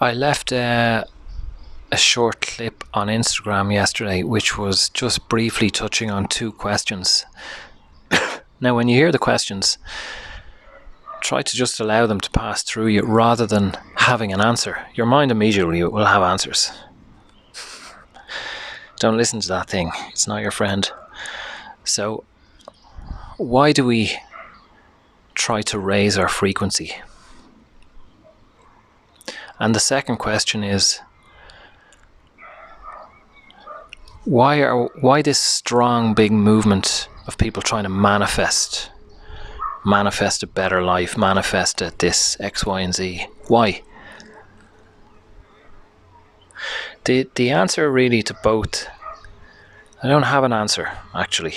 I left a short clip on Instagram yesterday, which was just briefly touching on two questions. Now, when you hear the questions, try to just allow them to pass through you rather than having an answer. Your mind immediately will have answers. Don't listen to that thing. It's not your friend. So, why do we try to raise our frequency? And the second question is, why this strong big movement of people trying to manifest a better life, manifest this X, Y, and Z? Why? The answer really to both, I don't have an answer actually.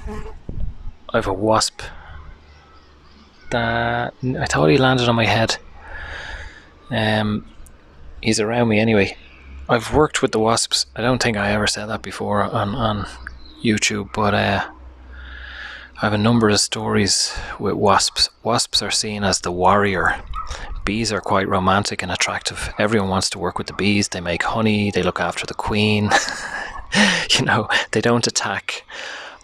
I have a wasp that I thought he landed on my head. He's around me anyway. I've worked with the wasps. I don't think I ever said that before on YouTube, but I have a number of stories with wasps. Wasps are seen as the warrior. Bees are quite romantic and attractive. Everyone wants to work with the bees. They make honey, they look after the queen. They don't attack.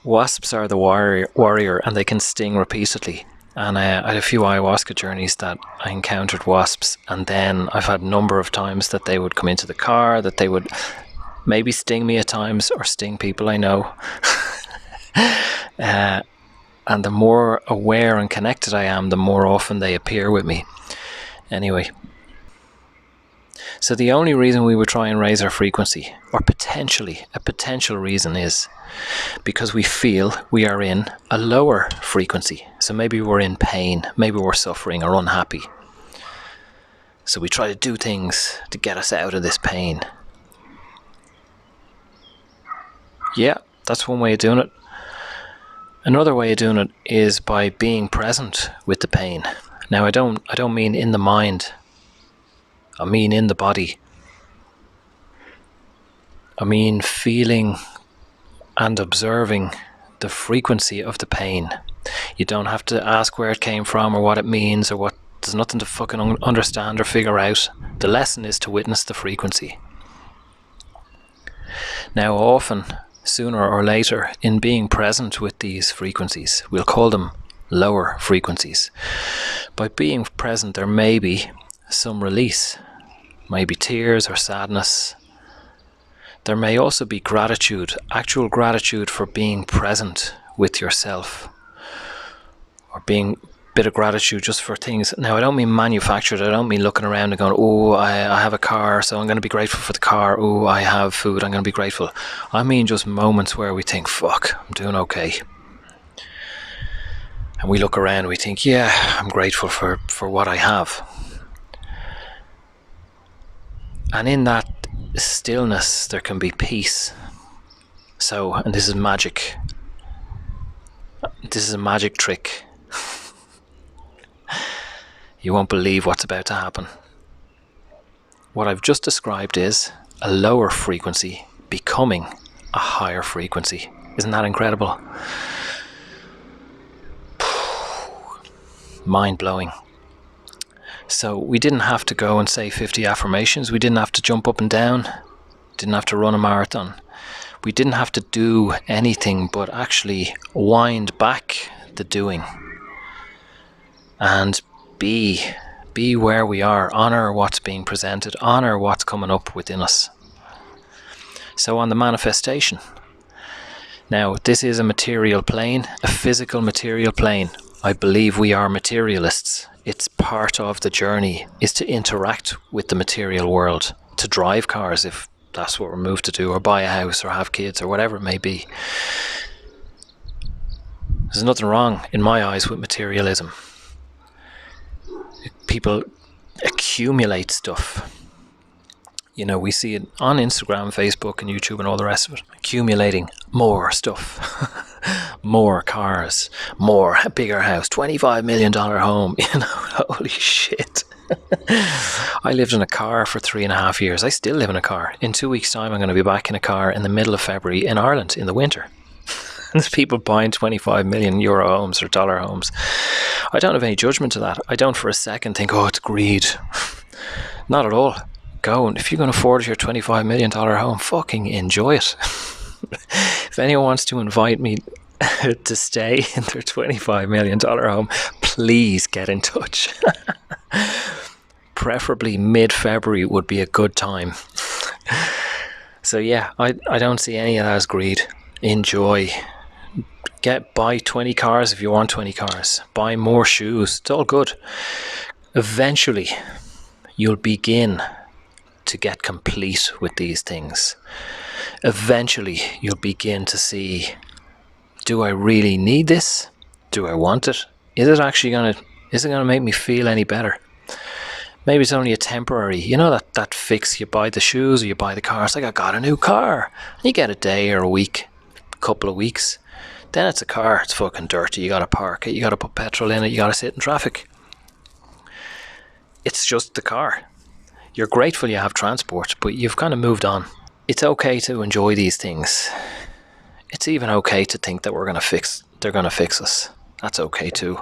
Wasps are the warrior, and they can sting repeatedly. And I had a few ayahuasca journeys that I encountered wasps, and then I've had a number of times that they would come into the car, that they would maybe sting me at times, or sting people I know. And the more aware and connected I am, the more often they appear with me. Anyway, so the only reason we would try and raise our frequency, or potentially a potential reason, is because we feel we are in a lower frequency. So maybe we're in pain, maybe we're suffering or unhappy. So we try to do things to get us out of this pain. Yeah, that's one way of doing it. Another way of doing it is by being present with the pain. Now, I don't mean in the mind. I mean in the body. I mean feeling and observing the frequency of the pain. You don't have to ask where it came from or what it means or what. There's nothing to fucking understand or figure out. The lesson is to witness the frequency. Now, often, sooner or later, in being present with these frequencies, we'll call them lower frequencies. By being present, there may be some release, maybe tears or sadness. There may also be gratitude, actual gratitude for being present with yourself, or being a bit of gratitude just for things. Now, I don't mean manufactured. I don't mean looking around and going, oh, I have a car, so I'm going to be grateful for the car. Oh, I have food, I'm going to be grateful. I mean just moments where we think, fuck, I'm doing okay. And we look around and we think, yeah, I'm grateful for what I have. And in that stillness, there can be peace. So, and this is magic. This is a magic trick. You won't believe what's about to happen. What I've just described is a lower frequency becoming a higher frequency. Isn't that incredible? Mind-blowing. So we didn't have to go and say 50 affirmations. We didn't have to jump up and down. Didn't have to run a marathon. We didn't have to do anything but actually wind back the doing and be where we are, honor what's being presented, honor what's coming up within us. So on the manifestation, now this is a material plane, a physical material plane. I believe we are materialists. It's part of the journey is to interact with the material world, to drive cars if that's what we're moved to do, or buy a house or have kids or whatever it may be. There's nothing wrong in my eyes with materialism. People accumulate stuff. You know, we see it on Instagram, Facebook and YouTube and all the rest of it. Accumulating more stuff. More cars. More, a bigger house. $25 million home. You know, holy shit. I lived in a car for 3.5 years. I still live in a car. In 2 weeks' time, I'm going to be back in a car in the middle of February in Ireland in the winter. There's people buying 25 million euro homes or dollar homes. I don't have any judgment to that. I don't for a second think, oh, it's greed. Not at all. Go, and if you can afford your $25 million home, fucking enjoy it. If anyone wants to invite me to stay in their $25 million home, please get in touch. Preferably mid-February would be a good time. So yeah, I don't see any of that as greed. Enjoy. Buy 20 cars if you want 20 cars. Buy more shoes. It's all good. Eventually, you'll begin to get complete with these things. Eventually, you'll begin to see, do I really need this? Do I want it? Is it gonna make me feel any better? Maybe it's only a temporary, that fix. You buy the shoes or you buy the car. It's like, I got a new car. You get a day or a week, a couple of weeks. Then it's a car. It's fucking dirty. You gotta park it. You gotta put petrol in it. You gotta sit in traffic. It's just the car. You're grateful you have transport, but you've kind of moved on. It's okay to enjoy these things. It's even okay to think that they're gonna fix us. That's okay too.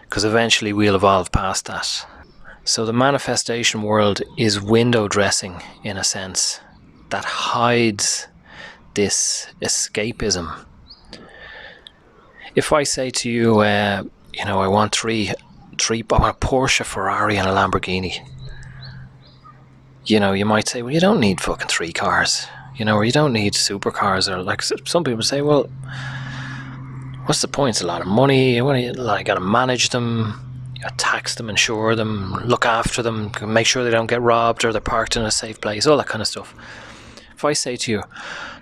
Because eventually we'll evolve past that. So the manifestation world is window dressing in a sense that hides this escapism. If I say to you, I want I want a Porsche, Ferrari and a Lamborghini. You might say, well, you don't need fucking 3 cars, or you don't need supercars, or like some people say, well, what's the point? It's a lot of money. You got to manage them. You got to tax them, insure them, look after them, make sure they don't get robbed or they're parked in a safe place, all that kind of stuff. If I say to you,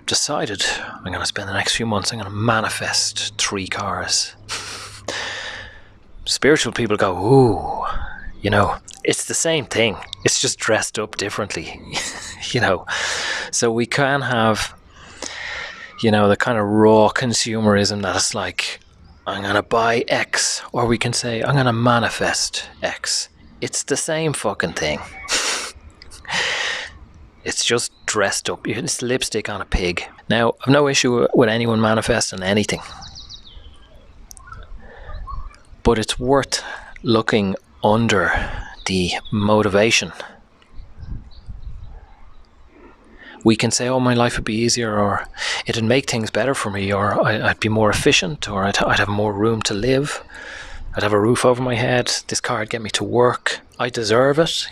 decided I'm going to spend the next few months, I'm going to manifest 3 cars. Spiritual people go, ooh, it's the same thing. It's just dressed up differently, So we can have, the kind of raw consumerism that it's like, I'm going to buy X, or we can say, I'm going to manifest X. It's the same fucking thing. It's just dressed up. It's lipstick on a pig. Now, I've no issue with anyone manifesting anything. But it's worth looking under the motivation. We can say, oh, my life would be easier, or it'd make things better for me, or I'd be more efficient, or I'd have more room to live. I'd have a roof over my head. This car would get me to work. I deserve it,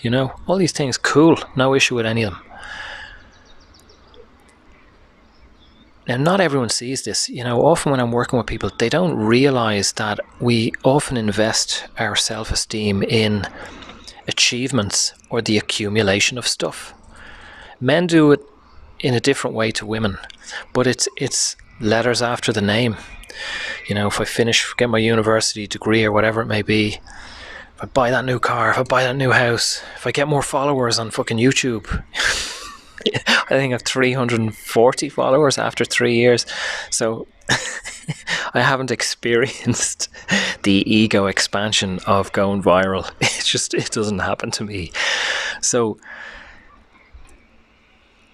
all these things. Cool. No issue with any of them. Now, not everyone sees this. Often when I'm working with people, they don't realize that we often invest our self-esteem in achievements or the accumulation of stuff. Men do it in a different way to women, but it's letters after the name. If I get my university degree or whatever it may be, if I buy that new car, if I buy that new house, if I get more followers on fucking YouTube, I think I have 340 followers after 3 years. So I haven't experienced the ego expansion of going viral. It doesn't happen to me. So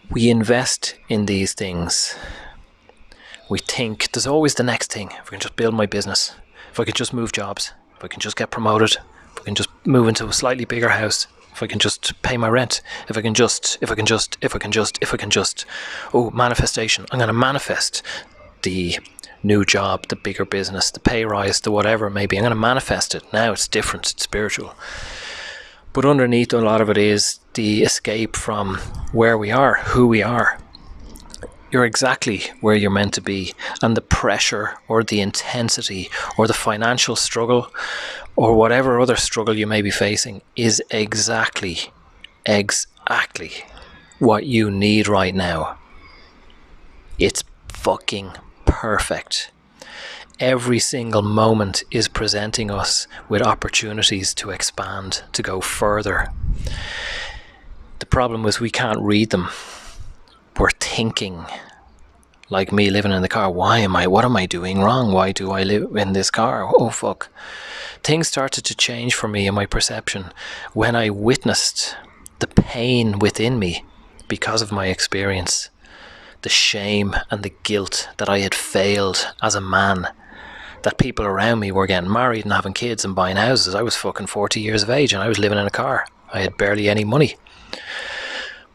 we invest in these things. We think there's always the next thing. If I can just build my business, if I could just move jobs, if I can just get promoted, if I can just move into a slightly bigger house, if I can just pay my rent, if I can just, oh, manifestation. I'm going to manifest the new job, the bigger business, the pay rise, the whatever it may be. I'm going to manifest it. Now it's different, it's spiritual. But underneath a lot of it is the escape from where we are, who we are. You're exactly where you're meant to be, and the pressure or the intensity or the financial struggle or whatever other struggle you may be facing is exactly what you need right now. It's fucking perfect. Every single moment is presenting us with opportunities to expand, to go further. The problem is we can't read them. We're thinking, like me living in the car, what am I doing wrong? Why do I live in this car? Oh, fuck. Things started to change for me in my perception when I witnessed the pain within me because of my experience. the shame and the guilt that I had failed as a man, that people around me were getting married and having kids and buying houses. I was fucking 40 years of age and I was living in a car. I had barely any money.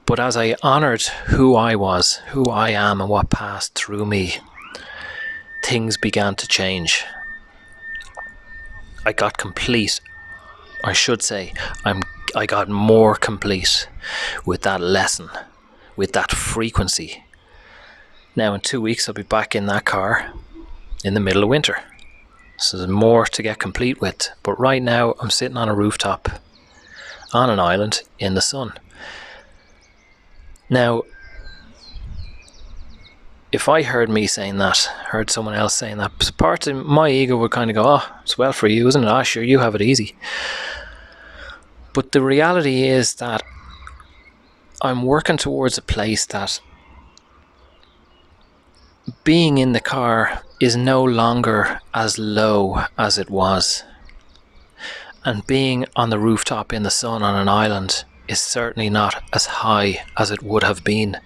But as I honoured who I was, who I am, and what passed through me, things began to change. I got complete. I should say, I got more complete with that lesson, with that frequency. Now in 2 weeks I'll be back in that car in the middle of winter. So there's more to get complete with. But right now I'm sitting on a rooftop on an island in the sun. Now, if I heard me saying that, heard someone else saying that, part of my ego would kind of go, oh, it's well for you, isn't it? Ah, sure, you have it easy. But the reality is that I'm working towards a place that being in the car is no longer as low as it was. And being on the rooftop in the sun on an island is certainly not as high as it would have been.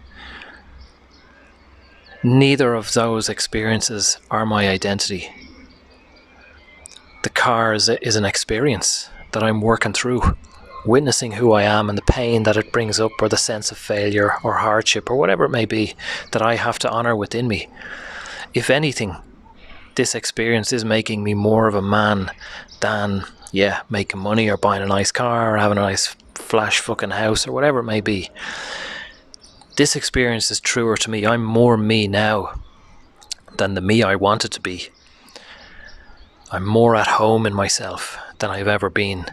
Neither of those experiences are my identity. The car is an experience that I'm working through, witnessing who I am and the pain that it brings up, or the sense of failure or hardship or whatever it may be that I have to honour within me. If anything, this experience is making me more of a man than, making money or buying a nice car or having a nice flash fucking house or whatever it may be. This experience is truer to me. I'm more me now than the me I wanted to be. I'm more at home in myself than I've ever been.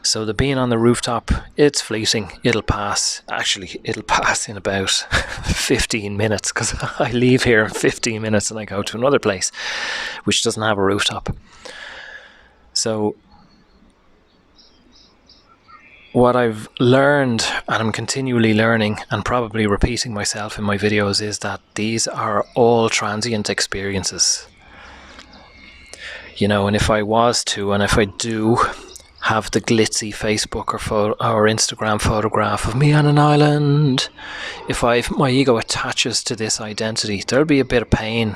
So the being on the rooftop, it's fleeting. It'll pass. Actually, it'll pass in about 15 minutes because I leave here in 15 minutes and I go to another place which doesn't have a rooftop. So what I've learned, and I'm continually learning and probably repeating myself in my videos, is that these are all transient experiences. You know, and if I was to, and if I do have the glitzy Facebook or Instagram photograph of me on an island, if my ego attaches to this identity, there'll be a bit of pain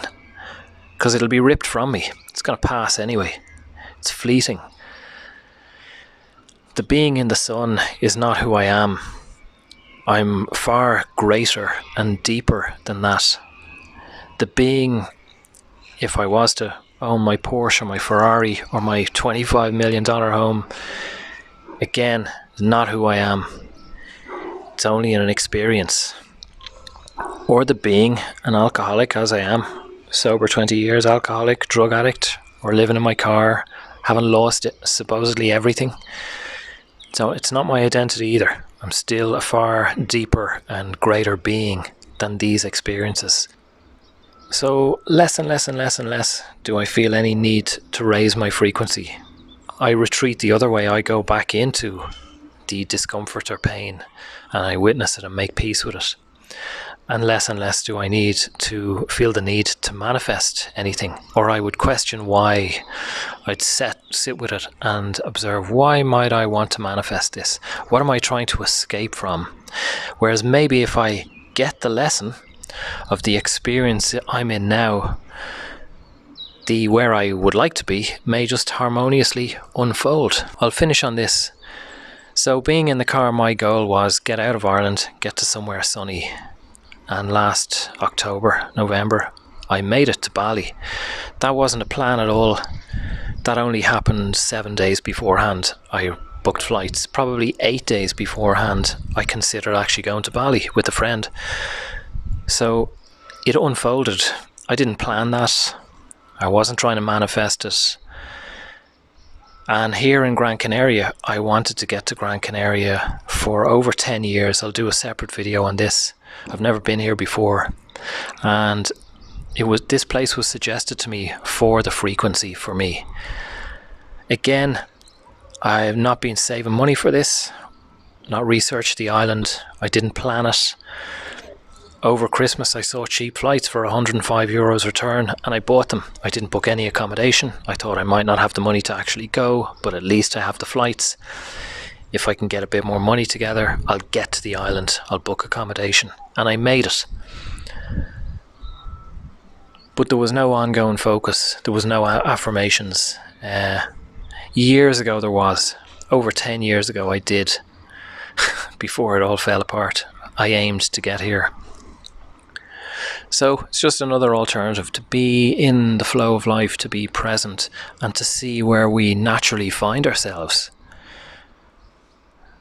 because it'll be ripped from me. It's going to pass anyway. It's fleeting. The being in the sun is not who I am. I'm far greater and deeper than that. The being, if I was to own my Porsche or my Ferrari or my $25 million home, again, is not who I am. It's only an experience. Or the being an alcoholic, as I am, sober 20 years, alcoholic, drug addict, or living in my car, having lost it, supposedly everything. So it's not my identity either. I'm still a far deeper and greater being than these experiences. So less and less and less and less do I feel any need to raise my frequency. I retreat the other way. I go back into the discomfort or pain and I witness it and make peace with it. And less do I need to feel the need to manifest anything, or I would question why. I'd sit with it and observe, why might I want to manifest this? What am I trying to escape from? Whereas maybe if I get the lesson of the experience I'm in now, the where I would like to be may just harmoniously unfold. I'll finish on this. So being in the car, my goal was get out of Ireland, get to somewhere sunny. And last November, I made it to Bali. That wasn't a plan at all. That only happened 7 days beforehand. I booked flights. Probably 8 days beforehand, I considered actually going to Bali with a friend. So it unfolded. I didn't plan that. I wasn't trying to manifest it. And here in Gran Canaria, I wanted to get to Gran Canaria for over 10 years. I'll do a separate video on this. I've never been here before. And this place was suggested to me for the frequency for me. Again, I have not been saving money for this, not researched the island. I didn't plan it. Over Christmas I saw cheap flights for €105 return and I bought them. I didn't book any accommodation. I thought I might not have the money to actually go, but at least I have the flights. if I can get a bit more money together, I'll get to the island, I'll book accommodation. And I made it. But there was no ongoing focus. There was no affirmations. Years ago there was. Over 10 years ago I did. Before it all fell apart, I aimed to get here. So it's just another alternative to be in the flow of life, to be present, and to see where we naturally find ourselves.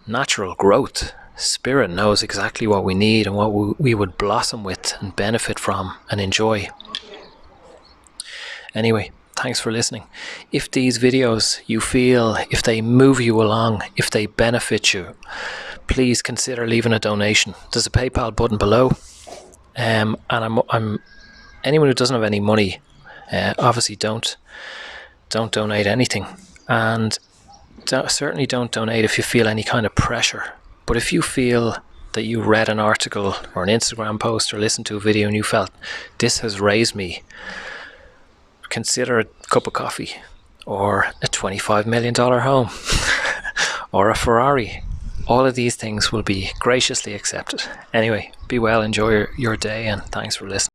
Natural growth. Spirit knows exactly what we need and what we would blossom with and benefit from and enjoy. Anyway, thanks for listening. If these videos you feel, if they move you along, if they benefit you, please consider leaving a donation. There's a PayPal button below. And I'm anyone who doesn't have any money, obviously don't donate anything, and certainly don't donate if you feel any kind of pressure. But if you feel that you read an article or an Instagram post or listened to a video and you felt this has raised me, consider a cup of coffee or a $25 million home or a Ferrari. All of these things will be graciously accepted. Anyway, be well, enjoy your day, and thanks for listening.